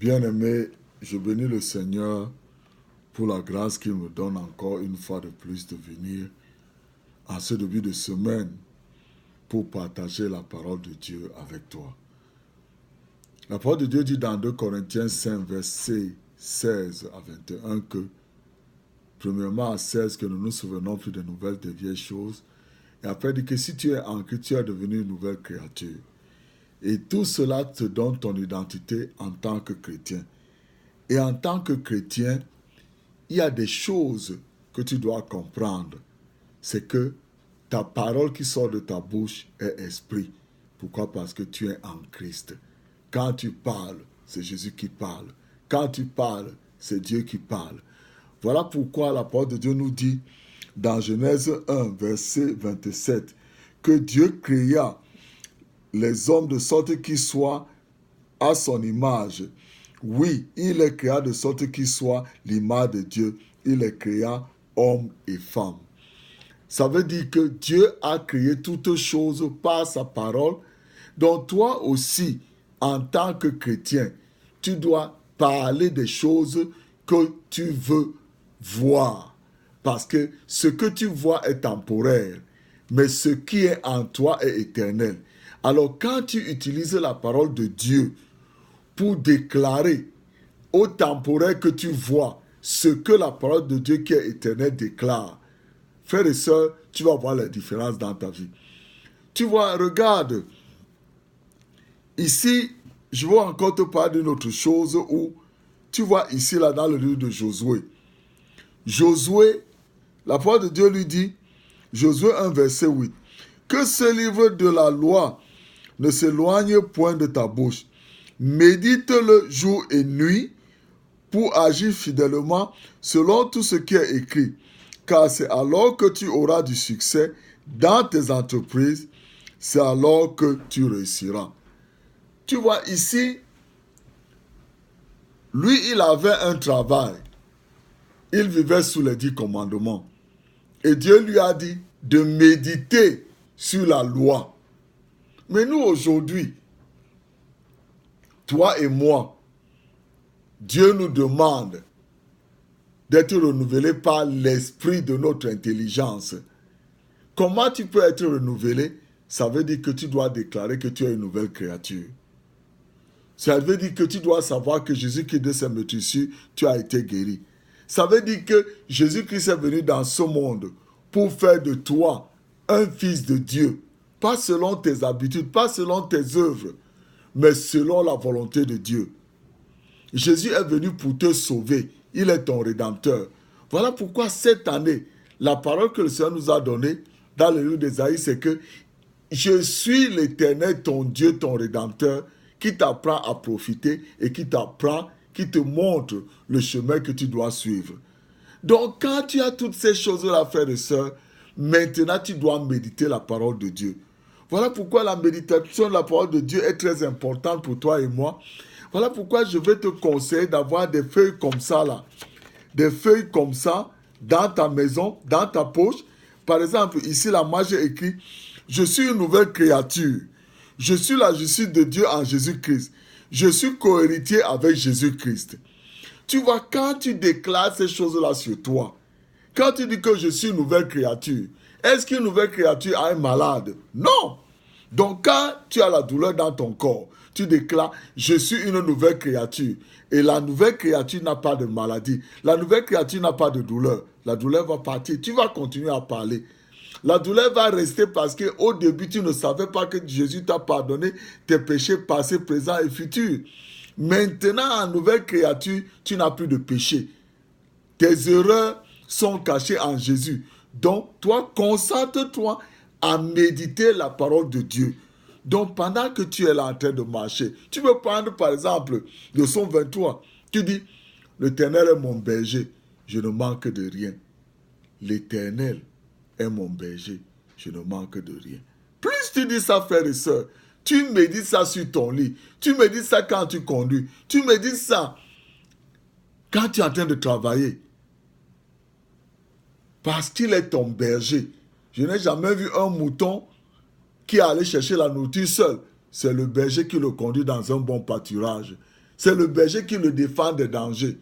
Bien-aimé, je bénis le Seigneur pour la grâce qu'il me donne encore une fois de plus de venir en ce début de semaine pour partager la parole de Dieu avec toi. La parole de Dieu dit dans 2 Corinthiens 5, versets 16 à 21 que, premièrement à 16, que nous nous souvenons plus des nouvelles des vieilles choses, et après dit que si tu es en Christ, tu es devenu une nouvelle créature. Et tout cela te donne ton identité en tant que chrétien. Et en tant que chrétien, il y a des choses que tu dois comprendre. C'est que ta parole qui sort de ta bouche est esprit. Pourquoi? Parce que tu es en Christ. Quand tu parles, c'est Jésus qui parle. Quand tu parles, c'est Dieu qui parle. Voilà pourquoi la parole de Dieu nous dit dans Genèse 1, verset 27, que Dieu créa les hommes de sorte qu'ils soient à son image. Oui, il les créa de sorte qu'ils soient l'image de Dieu. Il les créa hommes et femmes. Ça veut dire que Dieu a créé toutes choses par sa parole. Donc toi aussi, en tant que chrétien, tu dois parler des choses que tu veux voir. Parce que ce que tu vois est temporaire, mais ce qui est en toi est éternel. Alors quand tu utilises la parole de Dieu pour déclarer au temporaire que tu vois ce que la parole de Dieu qui est éternelle déclare, frères et sœurs, tu vas voir la différence dans ta vie. Tu vois, regarde, ici, je veux encore te parler d'une autre chose où, tu vois ici, là, dans le livre de Josué. Josué, la parole de Dieu lui dit, Josué 1, verset 8, que ce livre de la loi ne s'éloigne point de ta bouche. Médite-le jour et nuit pour agir fidèlement selon tout ce qui est écrit. Car c'est alors que tu auras du succès dans tes entreprises, c'est alors que tu réussiras. Tu vois ici, lui, il avait un travail. Il vivait sous les 10 commandements. Et Dieu lui a dit de méditer sur la loi. Mais nous, aujourd'hui, toi et moi, Dieu nous demande d'être renouvelé par l'esprit de notre intelligence. Comment tu peux être renouvelé? Ça veut dire que tu dois déclarer que tu es une nouvelle créature. Ça veut dire que tu dois savoir que Jésus-Christ de ses meurtrissures, tu as été guéri. Ça veut dire que Jésus-Christ est venu dans ce monde pour faire de toi un fils de Dieu. Pas selon tes habitudes, pas selon tes œuvres, mais selon la volonté de Dieu. Jésus est venu pour te sauver. Il est ton rédempteur. Voilà pourquoi cette année, la parole que le Seigneur nous a donnée dans le livre d'Ésaïe, c'est que je suis l'Éternel, ton Dieu, ton rédempteur, qui t'apprend à profiter et qui te montre le chemin que tu dois suivre. Donc, quand tu as toutes ces choses-là, frères et sœurs, maintenant tu dois méditer la parole de Dieu. Voilà pourquoi la méditation de la parole de Dieu est très importante pour toi et moi. Voilà pourquoi je vais te conseiller d'avoir des feuilles comme ça, là. Des feuilles comme ça, dans ta maison, dans ta poche. Par exemple, ici, là, moi, j'ai écrit « Je suis une nouvelle créature. Je suis la justice de Dieu en Jésus-Christ. Je suis cohéritier avec Jésus-Christ. » Tu vois, quand tu déclares ces choses-là sur toi, quand tu dis que je suis une nouvelle créature, est-ce qu'une nouvelle créature a un malade? Non. Donc, quand tu as la douleur dans ton corps, tu déclares, je suis une nouvelle créature. Et la nouvelle créature n'a pas de maladie. La nouvelle créature n'a pas de douleur. La douleur va partir. Tu vas continuer à parler. La douleur va rester parce qu'au début, tu ne savais pas que Jésus t'a pardonné tes péchés passés, présents et futurs. Maintenant, en nouvelle créature, tu n'as plus de péché. Tes erreurs sont cachées en Jésus. Donc, toi, concentre-toi à méditer la parole de Dieu. Donc, pendant que tu es là en train de marcher, tu peux prendre par exemple le psaume 23. Tu dis, l'Éternel est mon berger, je ne manque de rien. L'Éternel est mon berger, je ne manque de rien. Plus tu dis ça, frères et sœurs, tu médites ça sur ton lit, tu médites ça quand tu conduis, tu médites ça quand tu es en train de travailler. Parce qu'il est ton berger. Je n'ai jamais vu un mouton qui est allé chercher la nourriture seul. C'est le berger qui le conduit dans un bon pâturage. C'est le berger qui le défend des dangers.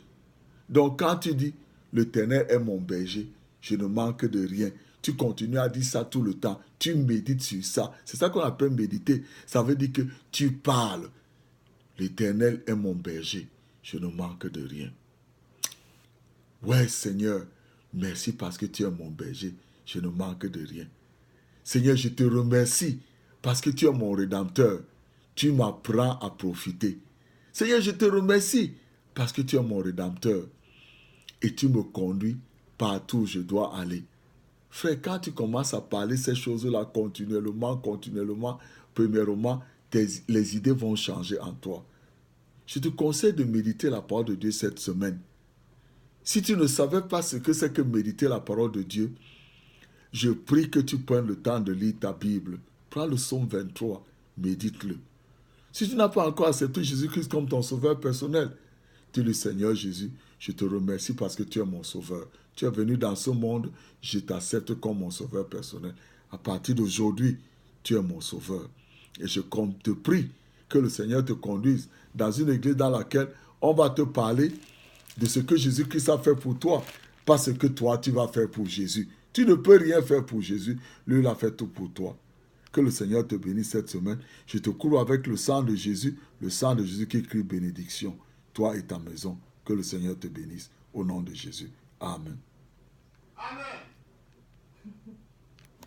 Donc quand tu dis, l'Éternel est mon berger, je ne manque de rien, tu continues à dire ça tout le temps, tu médites sur ça. C'est ça qu'on appelle méditer. Ça veut dire que tu parles. L'Éternel est mon berger, je ne manque de rien. Ouais, Seigneur, merci parce que tu es mon berger, je ne manque de rien. Seigneur, je te remercie parce que tu es mon rédempteur. Tu m'apprends à profiter. Seigneur, je te remercie parce que tu es mon rédempteur. Et tu me conduis partout où je dois aller. Frère, quand tu commences à parler ces choses-là continuellement, premièrement, les idées vont changer en toi. Je te conseille de méditer la parole de Dieu cette semaine. Si tu ne savais pas ce que c'est que méditer la parole de Dieu, je prie que tu prennes le temps de lire ta Bible. Prends le psaume 23, médite-le. Si tu n'as pas encore accepté Jésus-Christ comme ton sauveur personnel, dis-le, Seigneur Jésus, je te remercie parce que tu es mon sauveur. Tu es venu dans ce monde, je t'accepte comme mon sauveur personnel. À partir d'aujourd'hui, tu es mon sauveur. Et je te prie que le Seigneur te conduise dans une église dans laquelle on va te parler de ce que Jésus-Christ a fait pour toi, pas ce que toi tu vas faire pour Jésus. Tu ne peux rien faire pour Jésus, lui il a fait tout pour toi. Que le Seigneur te bénisse cette semaine. Je te couvre avec le sang de Jésus, le sang de Jésus qui crie bénédiction, toi et ta maison. Que le Seigneur te bénisse au nom de Jésus. Amen. Amen.